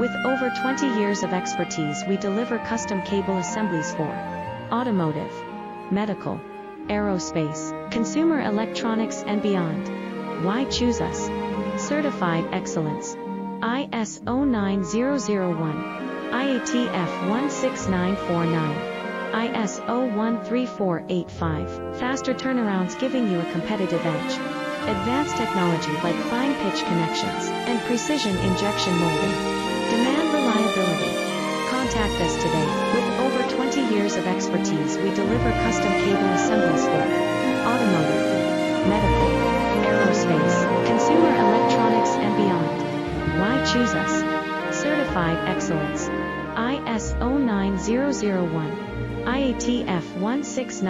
With over 20 years of expertise, we deliver custom cable assemblies for automotive, medical, aerospace, consumer electronics and beyond. Why choose us? Certified excellence. ISO 9001, IATF 16949, ISO 13485. Faster turnarounds giving you a competitive edge. Advanced technology like fine pitch connections and precision injection molding. Demand reliability. Contact us today. With over 20 years of expertise, we deliver custom cable assemblies for automotive, medical, aerospace, consumer electronics and beyond. Why choose us? Certified excellence. ISO 9001, IATF 169